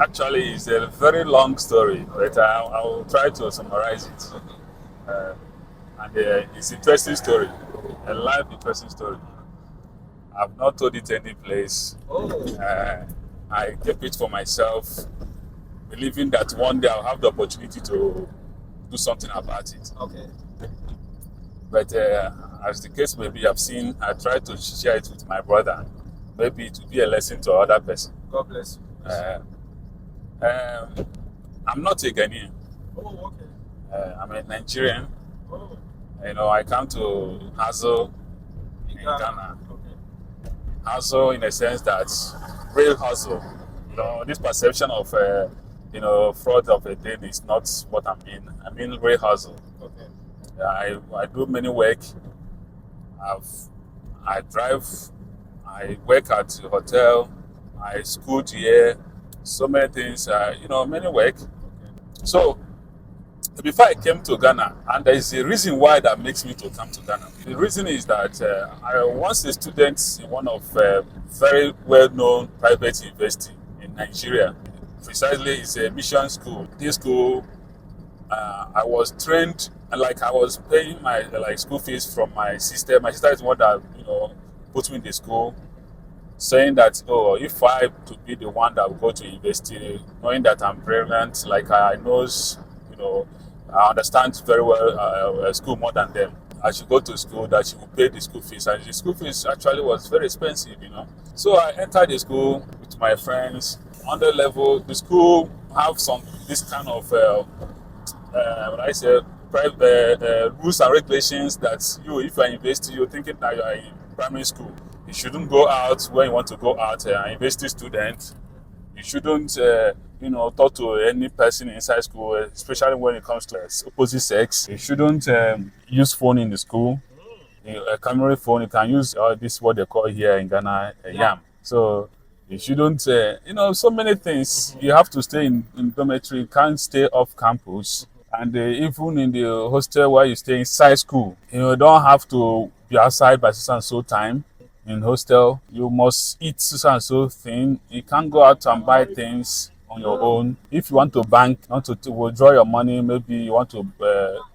Actually, it's a very long story, but I will try to summarize it. Uh, and it's an interesting story, a life interesting story. I've not told it any place. I kept it for myself, believing that one day I'll have the opportunity to do something about it. Okay. But as the case may be, I've seen, I tried to share it with my brother. Maybe it will be a lesson to other person. God bless you. I'm not a Ghanaian. Oh, okay. I'm a Nigerian. Oh, I come to hustle in Ghana. okay. Hustle in the sense that real hustle. This perception of fraud of a thing is not what I mean. I mean real hustle. Okay. I do many work. I drive. I work at a hotel. I school here. So many things. Many work. So before I came to Ghana, and there is a reason why that makes me to come to Ghana. The reason is that I was a student in one of very well-known private university in Nigeria. Precisely, it's a mission school. This school, I was trained, and I was paying my school fees from my sister. My sister is one that put me in the school, saying that if I to be the one that will go to university, knowing that I'm brilliant, I knows, I understand very well school more than them. I should go to school, that she will pay the school fees, and the school fees actually was very expensive, So I entered the school with my friends. On the level, the school have this kind of private rules and regulations that if you are in university, you're thinking that you are in primary school. You shouldn't go out when you want to go out. An university student, you shouldn't talk to any person inside school, especially when it comes to opposite sex. You shouldn't use phone in the school. A camera phone, you can use this what they call here in Ghana yam. So you shouldn't, so many things. You have to stay in dormitory. You can't stay off campus. And even in the hostel where you stay inside school, you don't have to be outside by so and so time. In hostel, you must eat so and so thing. You can't go out and buy things on your own. If you want to bank, want to withdraw your money, maybe you want to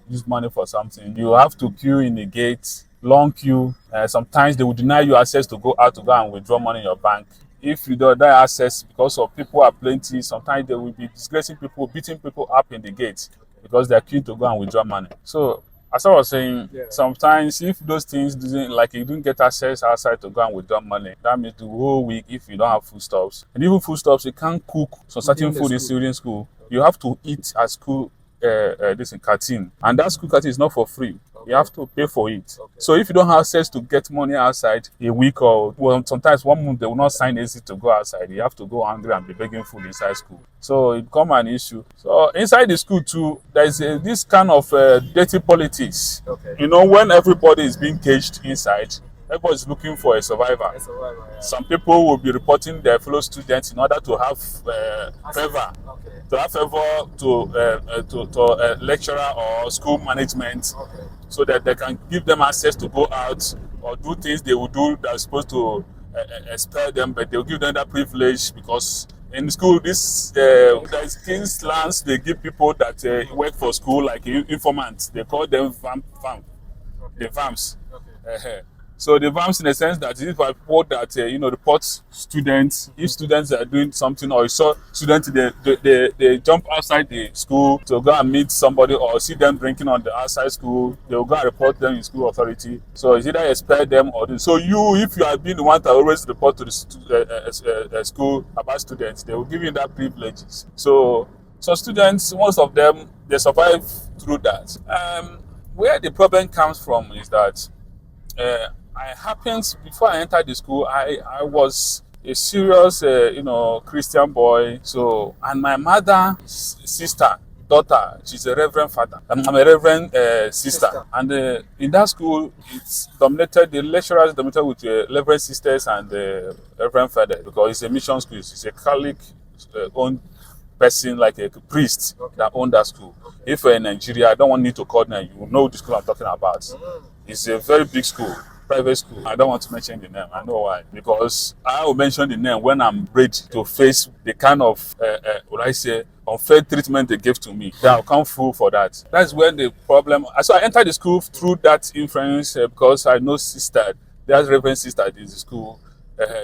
use money for something, you have to queue in the gate, long queue. Sometimes they will deny you access to go out to go and withdraw money in your bank. If you don't have access because of people are plenty, sometimes they will be disgracing people, beating people up in the gate because they are queuing to go and withdraw money. So as I was saying, sometimes if those things you don't get access outside to go and withdraw money, that means the whole week if you don't have foodstuffs. And even foodstuffs, you can't cook some certain food in school. You have to eat at school this in canteen. And that school canteen is not for free. You have to pay for it. So if you don't have access to get money outside a week or sometimes 1 month, they will not sign AC to go outside. You have to go hungry and be begging food inside school. So it become an issue. So inside the school too, there is this kind of dirty politics. When everybody is being caged inside, everybody is looking for a survivor. Some people will be reporting their fellow students in order to have favor. To have favor to lecturer or school management, so that they can give them access to go out or do things they will do that are supposed to expel them, but they will give them that privilege because in school, there's king's lands they give people that work for school, like informants. They call them the VAMs. So the VAMs, in the sense that these are people that report students. If students are doing something, or you saw students they jump outside the school to go and meet somebody, or see them drinking on the outside school, they will go and report them in school authority. So it's either expel them or so if you have been the one that always report to the school about students, they will give you that privileges. So students, most of them, they survive through that. Where the problem comes from is that before I entered the school, I was a serious, Christian boy. So, and my mother's sister, daughter, she's a reverend father. I'm a reverend sister. And in that school, it's dominated, the lecturers dominated with reverend sisters and reverend father, because it's a mission school. It's a Catholic owned person, like a priest that owned that school. If you're in Nigeria, I don't want you to call them, you know the school I'm talking about. It's a very big school. private school. I don't want to mention the name. I know why. Because I will mention the name when I'm ready to face the kind of, what I say, unfair treatment they gave to me. Then I'll come full for that. That's when the problem. So I entered the school through that influence because I know sister, there's Reverend sister in the school.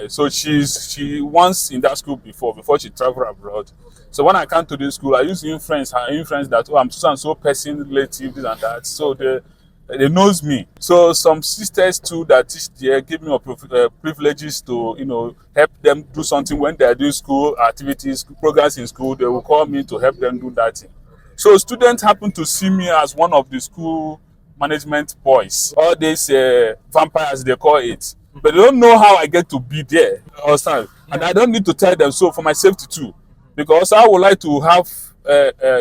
So she once in that school before she traveled abroad. So when I come to this school, I use her influence that I'm so and so person relative this and that. So they knows me. So some sisters too that teach there give me privileges to help them do something when they are doing school activities, programs in school. They will call me to help them do that thing. So students happen to see me as one of the school management boys. All these vampires they call it. But they don't know how I get to be there. Understand? And I don't need to tell them so for my safety too. Because I would like to have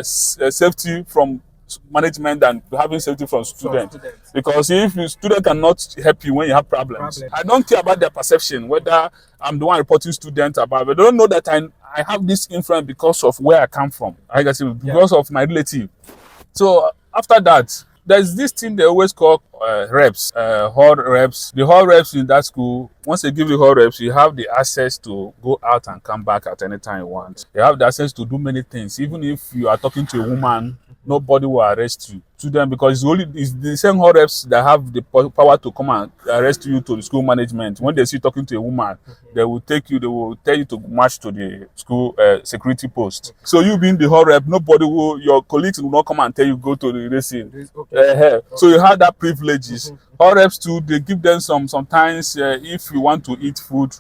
safety from management than having safety from students. Because if the student cannot help you when you have problems, I don't care about their perception, whether I'm the one reporting students about, but they don't know that I have this influence because of where I come from. I guess because of my relative. So after that, there's this thing they always call reps, hall reps. The hall reps in that school, once they give you hall reps, you have the access to go out and come back at any time you want. You have the access to do many things. Even if you are talking to a woman, nobody will arrest you to them because it's the same hall reps that have the power to come and arrest you to the school management. When they see talking to a woman, they will tell you to march to the school security post. So you being the hall rep, your colleagues will not come and tell you go to the racing. So you have that privileges. Hall reps too, they give them sometimes if you want to eat food.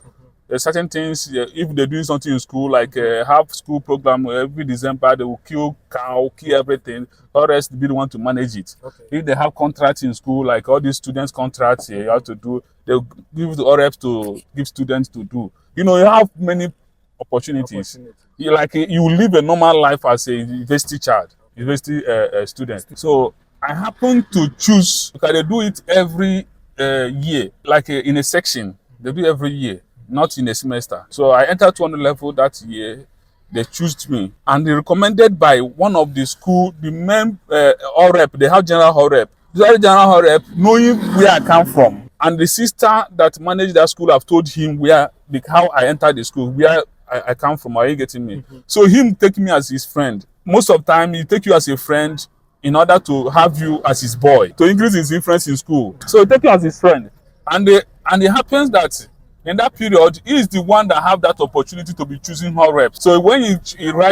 Certain things, if they're doing something in school, like have school program every December, they will kill cow, kill everything, or else be the one to manage it. If they have contracts in school, like all these students' contracts, you have to do, they'll give the RFs to give students to do. You have many opportunities. You live a normal life as a university child, university student. So I happen to choose, because they do it every year, in a section, they do it every year. Not in a semester. So I entered 200 level that year. They chose me, and they recommended by one of the school, the main hall rep. They have general hall rep. The general hall rep, knowing where I come from, and the sister that managed that school have told him how I entered the school, where I come from. Are you getting me? So him take me as his friend. Most of the time, he take you as a friend in order to have you as his boy, to increase his influence in school. So he take you as his friend, and it happens that in that period, he is the one that have that opportunity to be choosing hall reps. So when he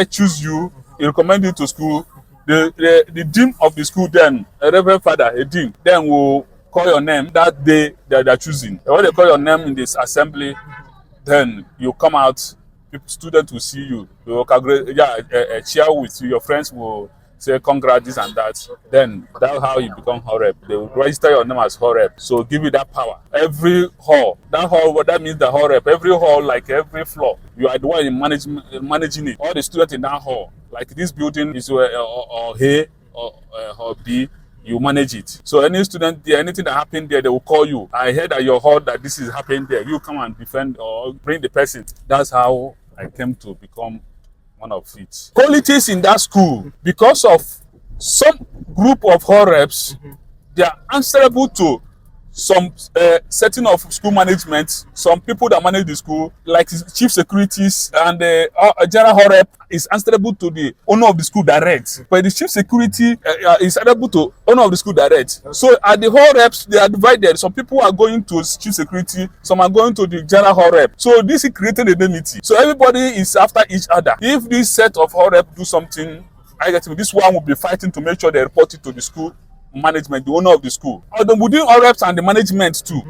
choose you, he recommend you to school. The dean of the school then, a reverend father, a dean, then will call your name that day that they're choosing. And when they call your name in this assembly, then you come out. Students will see you. They will cheer with you. Your friends will say congrats, this and that. Then that's how you become hall rep. They will register your name as hall rep. So give you that power. Every hall, what that means the hall rep. Every hall, like every floor, you are the one in managing it. All the students in that hall, like this building is or A or B, you manage it. So any student there, anything that happened there, they will call you. I heard at your hall that this is happening there. You come and defend or bring the person. That's how I came to become one of it. Qualities in that school, because of some group of hall reps, they are answerable to some setting of school management. Some people that manage the school, like chief securities and general hall rep, is answerable to the owner of the school direct. But the chief security is answerable to owner of the school direct. So at the hall reps, they are divided. Some people are going to chief security, some are going to the general hall rep. So this created a unity. So everybody is after each other. If this set of hall rep do something, this one will be fighting to make sure they report it to the school management, the owner of the school. Within all reps and the management too.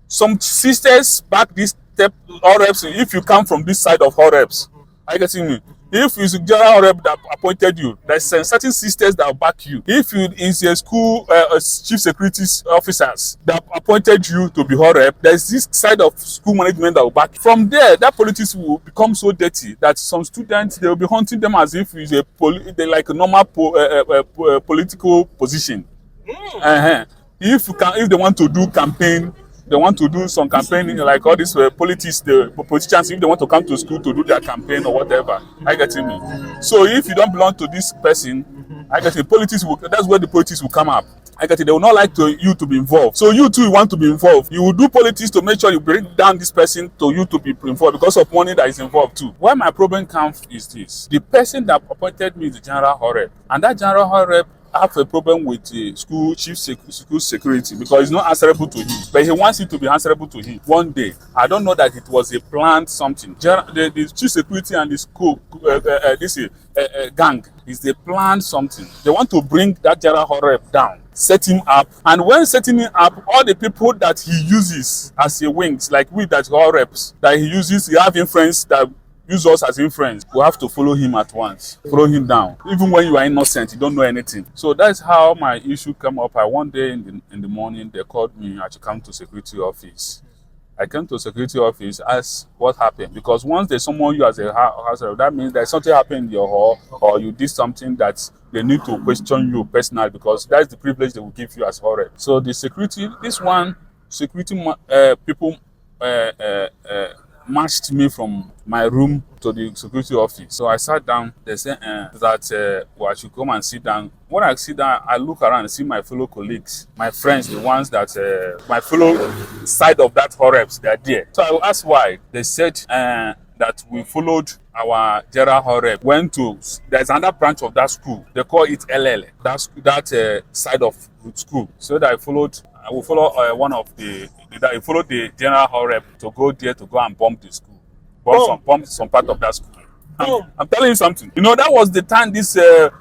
Some sisters back this step all reps. If you come from this side of all reps, are you getting me? If it's a general rep that appointed you, there's certain sisters that will back you. If it's a school chief security officers that appointed you to be hall rep, there's this side of school management that will back you. From there, that politics will become so dirty that some students, they will be hunting them as if it's a normal political position. If they want to do campaign, they want to do some campaigning, like all these politicians, if they want to come to school to do their campaign or whatever, I get me. So if you don't belong to this person, I get the politics. That's where the politics will come up. I get it. They will not like you to be involved. So you too want to be involved. You will do politics to make sure you bring down this person to you to be involved because of money that is involved too. Why my problem comes is this: the person that appointed me is the general hall rep, and that general hall rep have a problem with the school school security because it's not answerable to him, but he wants it to be answerable to him. One day, I don't know that it was a planned something. The chief security and the school gang is they planned something. They want to bring that general hall rep down, set him up, and when setting him up, all the people that he uses as a wings, like we that hall reps that he uses, he have influence that use us as influence. We have to follow him at once, follow him down. Even when you are innocent, you don't know anything. So that's how my issue came up. One day in the morning, they called me. I should come to security office. I came to security office, asked what happened, because once they summon you as a house, that means that something happened in your hall, or you did something that they need to question you personally, because that's the privilege they will give you as hall rep. So the security, people marched me from my room to the security office. So I sat down. They said that I should come and sit down. When I sit down, I look around and see my fellow colleagues, my friends, the ones that my fellow side of that hall reps, they're there. So I asked why. They said that we followed our general hall rep, went to, there's another branch of that school. They call it LL, that side of school. So that I will follow one of the, I followed the general hall rep to go there to go and bomb the school. Bomb some part of that school. I'm telling you something. You know, that was the time this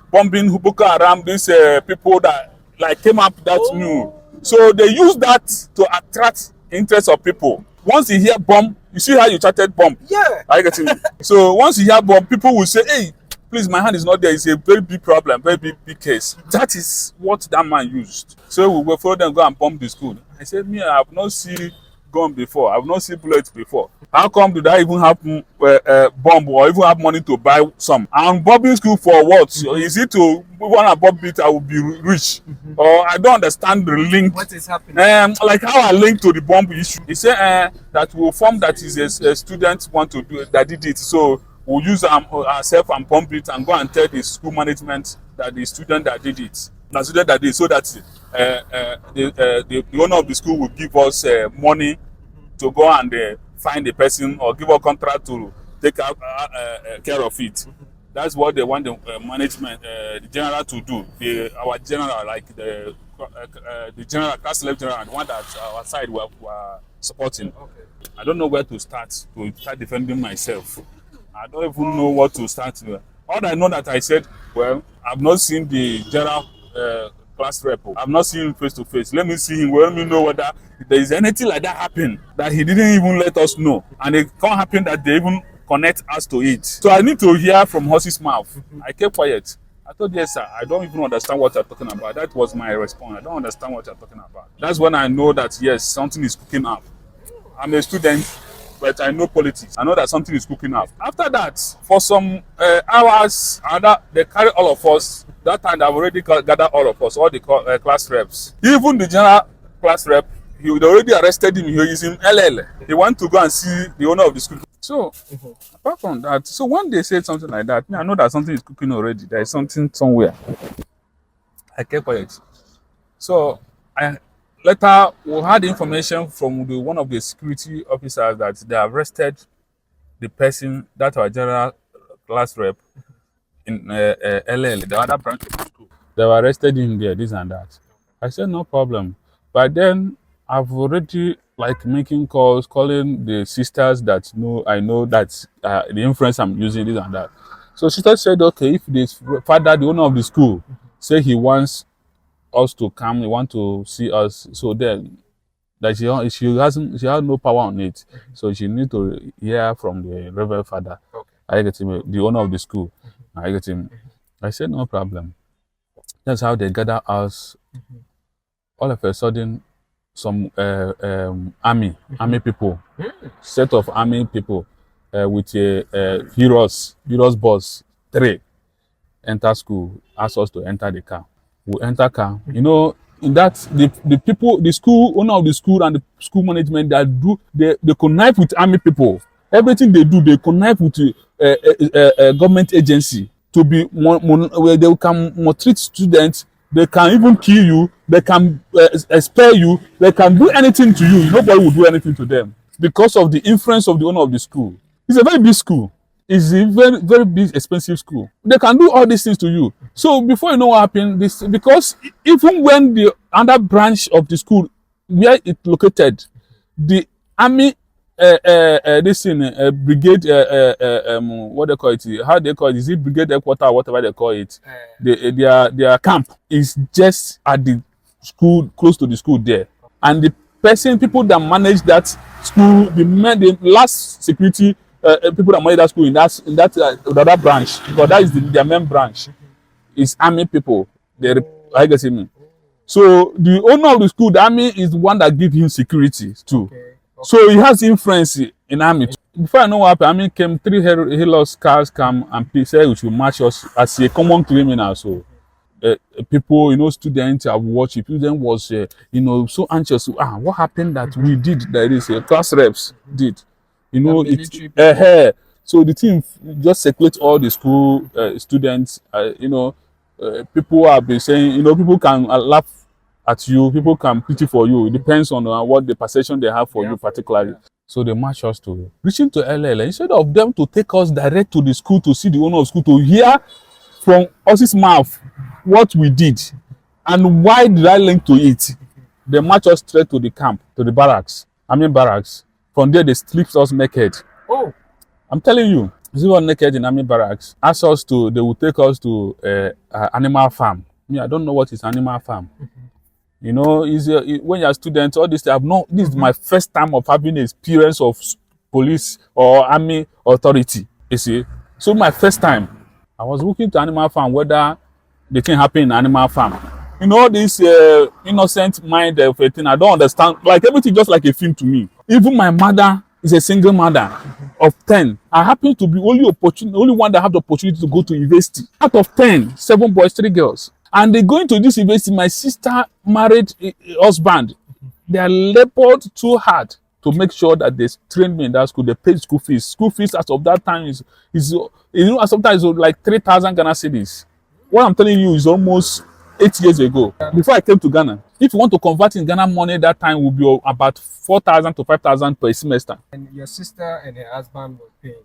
bombing Boko Haram, these people that like came up that new. So they use that to attract interest of people. Once you hear bomb, you see how you chatted bomb. Yeah. Are you getting it? So once you hear bomb, people will say, hey, please, my hand is not there. It's a very big problem, very big case. That is what that man used. So we will follow them, go and bomb the school. I said, me, I have not seen gun before. I have not seen bullets before. How come did I even have bomb or even have money to buy some? I'm bombing school for what? Is it to when I bomb it, I will be rich? Or I don't understand the link. What is happening? Like how I link to the bomb issue. He said that will form that is a student want to do that did it. So we'll use ourselves and pump it and go and tell the school management that the student that did it. The student that did it, so that the owner of the school will give us money to go and find the person or give a contract to take care of it. That's what they want the management, the general to do. Our general, like the general, class level general, the one that our side were supporting. Okay. I don't know where to start defending myself. I don't even know what to start with. All I know that I said, well, I've not seen the general class rep. I've not seen him face to face. Let me see him. Let me know whether there is anything like that happen that he didn't even let us know. And it can't happen that they even connect us to it. So I need to hear from horse's mouth. I kept quiet. I thought, yes, sir, I don't even understand what you're talking about. That was my response. I don't understand what you're talking about. That's when I know that, yes, something is cooking up. I'm a student, but I know politics. I know that something is cooking up. After that, for some hours, they carry all of us. That time, they've already gathered all of us, all the class reps. Even the general class rep, they already arrested him. He is in LL. He went to go and see the owner of the school. So, apart from that, so when they said something like that, I know that something is cooking already. There is something somewhere. I kept quiet. So, later, we had information from one of the security officers that they arrested the person, that our general class rep in LL, the other branch of the school. They were arrested him there, this and that. I said, no problem. But then I've already like making calls, calling the sisters that I know that the influence I'm using, this and that. So sister said, okay, if this father, the owner of the school, say he wants us to come, he want to see us, so then that she has no power on it, so she need to hear from the reverend father. Okay. I get him, the owner of the school. I get him. I said no problem. That's how they gather us. All of a sudden, some army people, set of army people with heroes boss 3 enter school, ask us to enter the car. We enter car. You know, in that the people, the school owner of the school and the school management that they connive with army people. Everything they do, they connive with a government agency to be where they can treat students They can even kill you. They can expel you. They can do anything to you. Nobody will do anything to them because of the influence of the owner of the school. It's a very big school. It's a very, very big, expensive school. They can do all these things to you. So before you know what happened, this because even when the other branch of the school where it located, the army, this thing, brigade, what they call it, how they call it, is it brigade headquarter or whatever they call it? Their camp is just at the school, close to the school there, and the people that manage that school, the last security people that manage that school in that branch, because that is their main branch, is army people. I guess me. So the owner of the school, the army, is the one that gives him security too. Okay. So he has influence in army. Before I know what happened, army came, 3 helos cars come and said we should march us as a common criminal. So people, students have watched it. Student was, so anxious. What happened that we did that is class reps did. So the team just circulate all the school students. People have been saying, people can laugh at you, people can pity for you. It depends on what the perception they have for you particularly. Yeah. So they march us to reaching to LL. Instead of them to take us direct to the school to see the owner of school, to hear from us's mouth what we did and why did I link to it, they march us straight to the camp, to the barracks. Barracks. From there they strip us naked. Oh, I'm telling you, we were naked in army barracks. They will take us to animal farm. I don't know what is animal farm. When you're a student, all this, this is my first time of having experience of police or army authority, you see. So my first time, I was looking to animal farm, whether the thing happened in animal farm. This innocent mind of a thing, I don't understand. Like everything just like a film to me. Even my mother is a single mother of 10. I happen to be only one that have the opportunity to go to university. Out of 10, 7 boys, 3 girls. And they go into this university. My sister married a husband. They are labored too hard to make sure that they train me in that school. They paid school fees. School fees as of that time is sometimes like 3,000 Ghana cedis. What I'm telling you is almost 8 years ago. Before I came to Ghana, if you want to convert in Ghana money, that time will be about 4,000 to 5,000 per semester. And your sister and her husband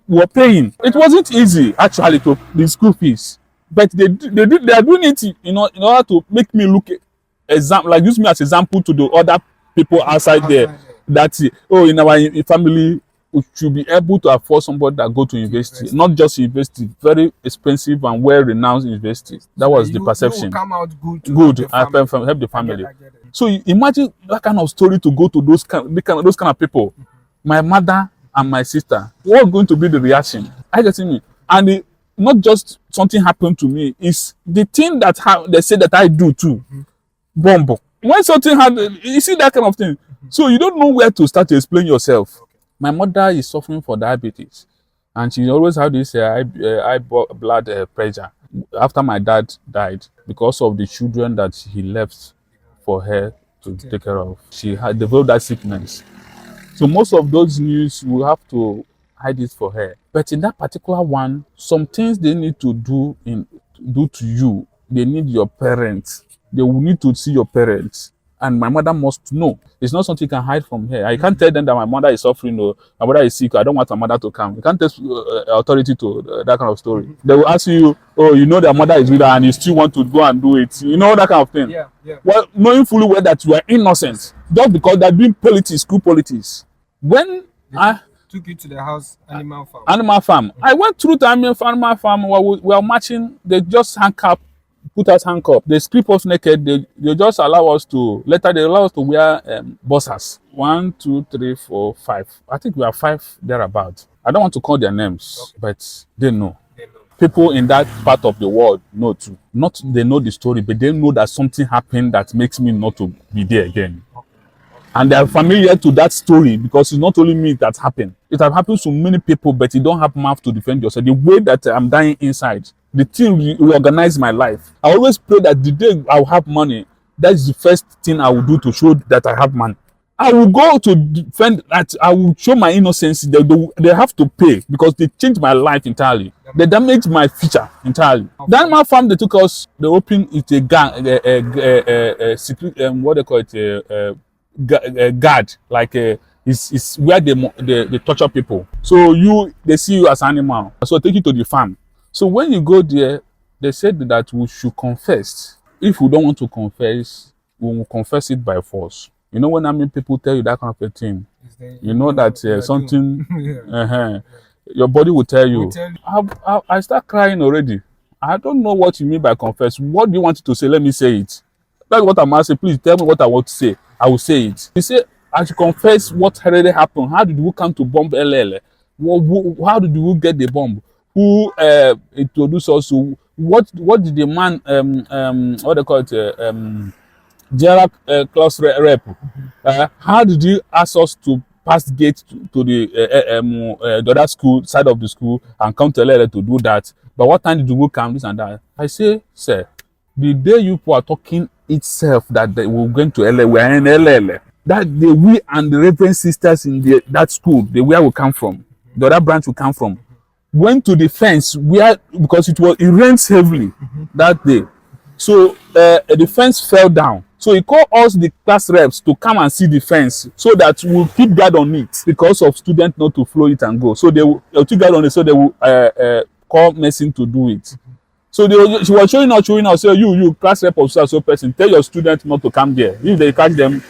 were paying. It wasn't easy actually to the school fees. But they are doing it in order to make me look use me as example to the other people outside there that in our family we should be able to afford somebody that go to university, not just university, very expensive and well-renowned university. That was the perception. You come out good. I help the family. So imagine that kind of story to go to those kind of people. My mother and my sister. What's going to be the reaction? I get me, and not just something happened to me, is the thing that they say that I do too. Bomb. When something you see that kind of thing. So you don't know where to start to explain yourself. My mother is suffering for diabetes, and she always had this high blood pressure. After my dad died, because of the children that he left for her to take care of, she had developed that sickness. So most of those news will have to hide it for her. But in that particular one, some things they need to do to you. They need your parents. They will need to see your parents. And my mother must know. It's not something you can hide from her. I can't tell them that my mother is suffering or my mother is sick. I don't want my mother to come. You can't take authority to that kind of story. They will ask you, their mother is with her and you still want to go and do it. That kind of thing. Yeah. Well, knowing fully well that you are innocent, just because they're doing politics, school politics. When I took you to the house, animal farm. Animal farm. I went through the animal farm while we were marching. They just put us handcuffed. They strip us naked. They just allow us to wear boxers. 1, 2, 3, 4, 5. I think we are 5 thereabout. I don't want to call their names, but they know. People in that part of the world know too. Not they know the story, but they know that something happened that makes me not to be there again. And they are familiar to that story because it's not only me that happened. It has happened to many people, but you don't have mouth to defend yourself. The way that I'm dying inside, the thing reorganize my life. I always pray that the day I'll have money, that's the first thing I will do to show that I have money. I will go to defend that. I will show my innocence. They have to pay because they changed my life entirely. They damaged my future entirely. That animal farm they took us, they opened it a gang, secret, what they call it, a guard, like it's where they torture people. So they see you as animal. So take you to the farm. So when you go there, they said that we should confess. If we don't want to confess, we will confess it by force. You know when people tell you that kind of a thing, you know that something, your body will tell you. I start crying already. I don't know what you mean by confess. What do you want to say? Let me say it. That's what I'm asking. Please tell me what I want to say. I will say it. He said, I should confess what already happened. How did we come to bomb LL? How did we get the bomb? Who introduced us? What did the man what they call it general class rep? How did you ask us to pass gate to the other school side of the school and come to LL to do that? But what time did we come? This and that. I say, sir, the day you people are talking itself that we're going to LL, we are in LL. That we and the Reverend sisters in that school, where we come from, the other branch we come from, went to the fence because it rains heavily that day. So the fence fell down. So he called us, the class reps, to come and see the fence so that we'll keep guard on it because of students not to flow it and go. So they'll keep guard on it, so they will call Mason to do it. So she was showing us, say, you class rep of so person, tell your students not to come there. If they catch them,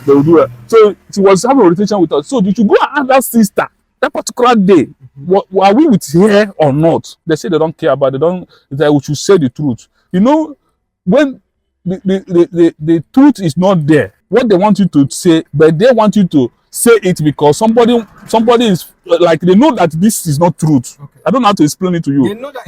they will do it. So she was having a rotation with us. So did you go and ask that sister that particular day, are we with her or not? They say they don't care about it. That we should say the truth. You know, when the truth is not there, what they want you to say, but they want you to say it because somebody is like, they know that this is not truth. Okay. I don't know how to explain it to you. They know that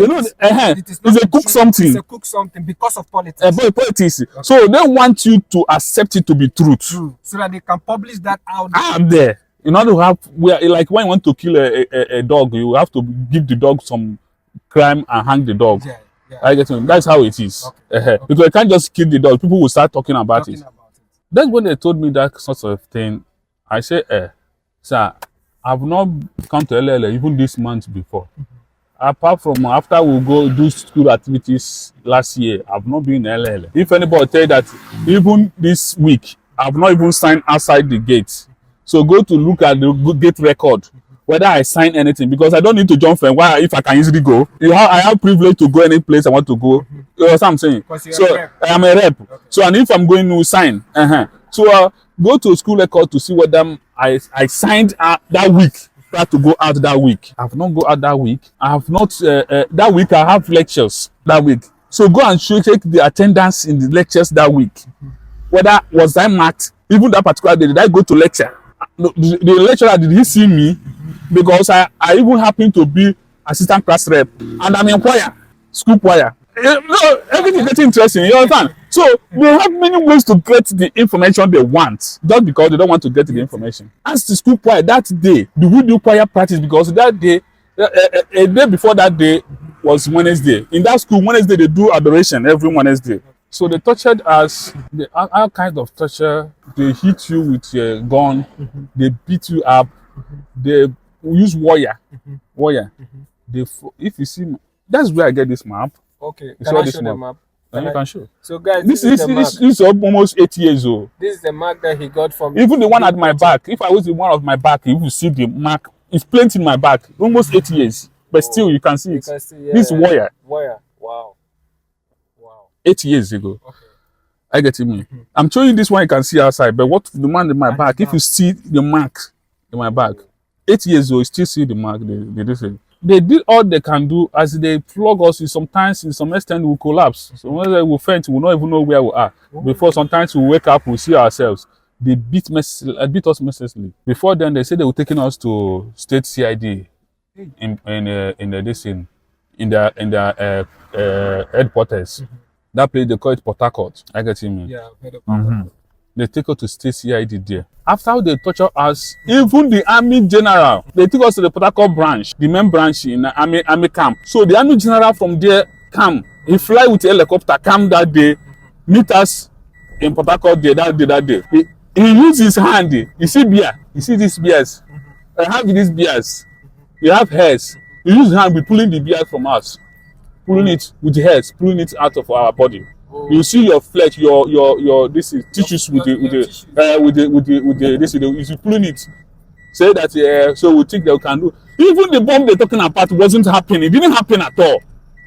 it's a cook something. It's a cook something because of politics. Politics. Okay. So they want you to accept it to be truth. True. So that they can publish that out there. In order to have, like when you want to kill a dog, you have to give the dog some crime and hang the dog. Yeah. I get it. That's how it is. Okay. Because you can't just kill the dog. People will start talking about it. That's when they told me that sort of thing. I say, sir, I've not come to LL even this month before. Apart from after we go do school activities last year, I've not been in LL. If anybody tell you that even this week, I've not even signed outside the gate. So go to look at the gate record, whether I sign anything, because I don't need to jump from where if I can easily go. I have privilege to go any place I want to go. You know what I'm saying? So I am a rep. Okay. So and if I'm going to sign, so go to school record to see whether I signed that week. Try to go out that week. I have not go out that week. I have not that week. I have lectures that week. So go and check the attendance in the lectures that week. Whether was I marked even that particular day? Did I go to lecture? The lecturer, did he see me? Because I even happen to be assistant class rep and I'm in choir, school choir. Everything is getting interesting. You understand? So they have many ways to get the information they want, just because they don't want to get the information. As the school choir that day, do we do choir practice? Because that day, a day before that day was Wednesday. In that school, Wednesday they do adoration every Wednesday. So they tortured us, all kinds of torture. They hit you with a gun, they beat you up, they use wire. If you see, that's where I get this map. Okay, can I show the map? You can show. So guys, this is almost 8 years old. This is the mark that he got from. Even the one at my back. If I was the one of my back, you will see the mark. It's plenty in my back. Almost 8 years, but still you can see it. This wire. Wow. 8 years ago. Okay. I get it. I'm showing you this one you can see outside, but what the man in my back? If you see the mark in my back, 8 years old, you still see the mark. They did all they can do. As they flog us, sometimes in some extent we collapse. So when we faint, we don't even know where we are. Before sometimes we wake up, we see ourselves. They beat us mercilessly. Before then, they said they were taking us to state CID in the headquarters. That place they call it Port Harcourt. I get him. Yeah, I've heard of that. They take us to state CID there. After they torture us, even the army general, they took us to the Port Harcourt branch, the main branch in the army camp. So the army general from there come. He fly with a helicopter, come that day, meet us in Port Harcourt there, that day. He used his hand. You see beer. You see these beers. I have these beers. You have hairs. You use hand. Be pulling the beer from us, pulling it with the hairs, pulling it out of our body. You see your flesh, your this is tissues with the this is you pulling it. Say that so we think they can do. Even the bomb they're talking about wasn't happening. It didn't happen at all.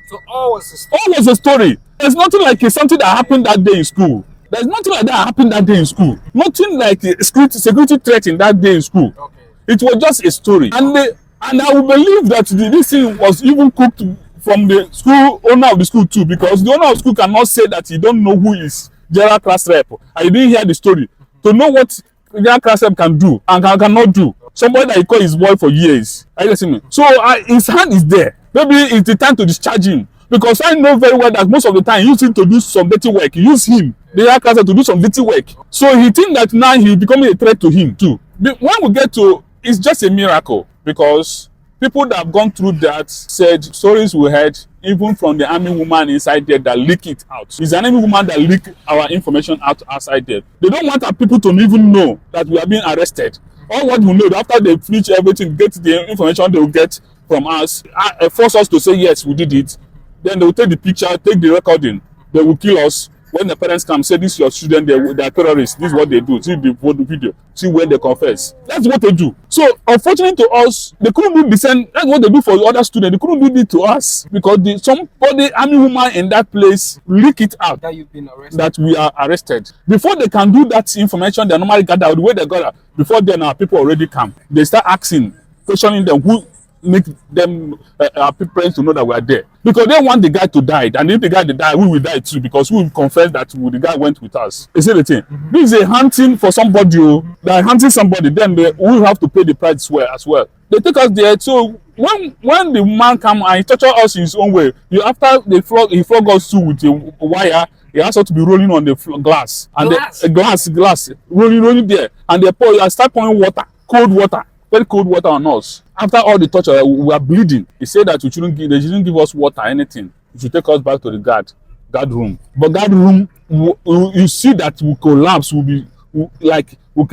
So all was a story. All was a story. There's nothing like something that happened that day in school. There's nothing like that happened that day in school. Nothing like a security threat in that day in school. Okay. It was just a story. And I will believe that this thing was even cooked from the school owner of the school too, because the owner of the school cannot say that he don't know who is general class rep and you didn't hear the story to know what general class rep can do and cannot do. Somebody that he called his boy for years. Are you listening? So his hand is there. Maybe it's the time to discharge him. Because I know very well that most of the time he used him to do some dirty work. He used him, the general class rep, to do some dirty work. So he think that now he's becoming a threat to him too. When we get to, it's just a miracle, because people that have gone through that said stories we heard even from the army woman inside there that leak it out. It's an army woman that leak our information out outside there. They don't want our people to even know that we are being arrested. All what we know, after they finish everything, get the information they will get from us, force us to say yes, we did it. Then they will take the picture, take the recording. They will kill us. When the parents come, say this is your student, they are terrorists. This is what they do. See the video. See when they confess. That's what they do. So unfortunately to us, they couldn't do the same. That's what they do for the other students. They couldn't do it to us because somebody, army woman in that place, leak it out That you've been arrested. that we are arrested. Before they can do that information, they normally gather the way they gather. Before then, our people already come. They start asking, questioning them who make them our parents to know that we are there, because they want the guy to die, and if the guy die, we will die too, because we will confess that the guy went with us. You see the thing? This is a hunting for somebody. They are hunting somebody, then we will have to pay the price as well. They take us there. So when the man come and he torture us in his own way, after he flog us too with a wire, he has to be rolling on the glass and glass rolling there, and they start pouring water, cold water, very cold water on us. After all the torture, we are bleeding. He said that they shouldn't give us water, anything. He should take us back to the guard room. But guard room, you see that we collapse.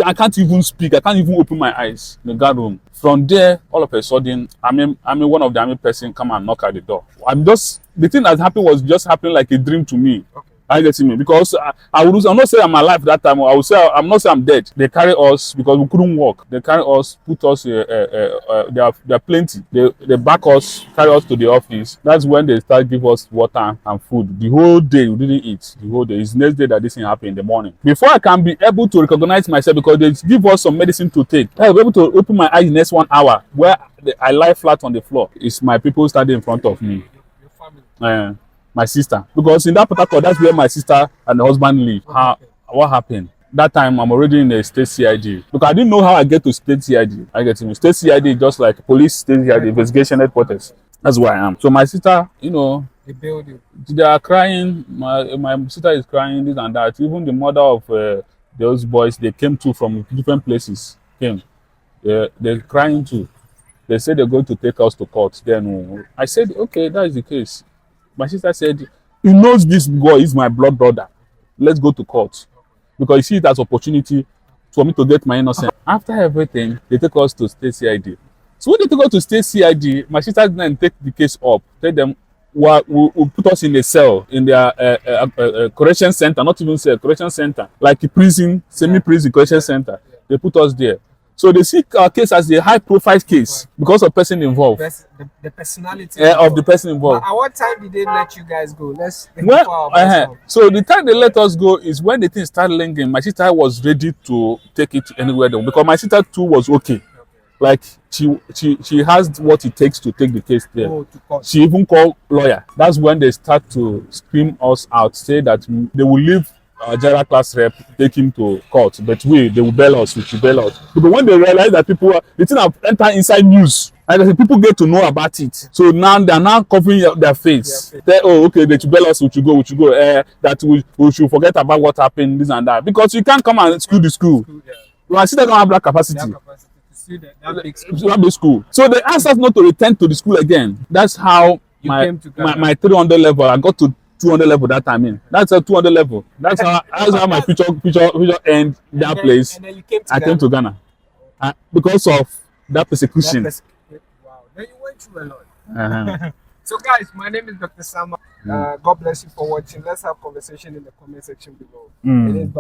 I can't even speak. I can't even open my eyes in the guard room. From there, all of a sudden, one of the army person come and knock at the door. The thing that happened was just happening like a dream to me. Okay. I get me, because I'm not saying I'm alive that time. I would say I'm not saying I'm dead. They carry us because we couldn't walk. They carry us, put us. They are plenty. They back us, carry us to the office. That's when they start give us water and food. The whole day we didn't eat. The whole day. It's next day that this thing happened in the morning. Before I can be able to recognize myself, because they give us some medicine to take, I'll be able to open my eyes in the next 1 hour where I lie flat on the floor. It's my people standing in front of me. Your family. My sister, because in that Port Harcourt, that's where my sister and the husband live. What happened? That time I'm already in a state CID, because I didn't know how I get to state CID. I get to state CID is just like police state CID, investigation headquarters. That's where I am. So my sister, They build you. they are crying. My sister is crying, this and that. Even the mother of those boys, they came too from different places. They're crying too. They said they're going to take us to court. Then I said, okay, that is the case. My sister said, he knows this boy is my blood brother. Let's go to court. Because he sees it as opportunity for me to get my innocence. After everything, they take us to state CID. So when they take us to state CID, my sister then take the case up. Tell them, will put us in a cell in their correction center, not even cell, correction center, like a prison, semi-prison correction center. They put us there. So they see our case as a high-profile case because of person involved. The personality of the person involved. But at what time did they let you guys go? So the time they let us go is when the thing started linking. My sister was ready to take it anywhere though, because my sister too was okay. Like she has what it takes to take the case there. She even called lawyer. That's when they start to scream us out, say that they will leave general class rep, take him to court, but they will bail us, which will bail us. But when they realize that the thing have entered inside news, and the people get to know about it, so now they are now covering their face. Okay, they should bail us, we should go. That we should forget about what happened, this and that, because you can't come and screw the school. I see they don't have that capacity. That big school. So they asked us not to return to the school again. That's how my 300 level, I got to 200 level that time in. That's a 200 level. That's how my future end that place. And then you came to I came to Ghana. Because of that persecution. Wow. Then you went through a lot. Uh-huh. So guys, my name is Dr. Sama. God bless you for watching. Let's have conversation in the comment section below. Mm.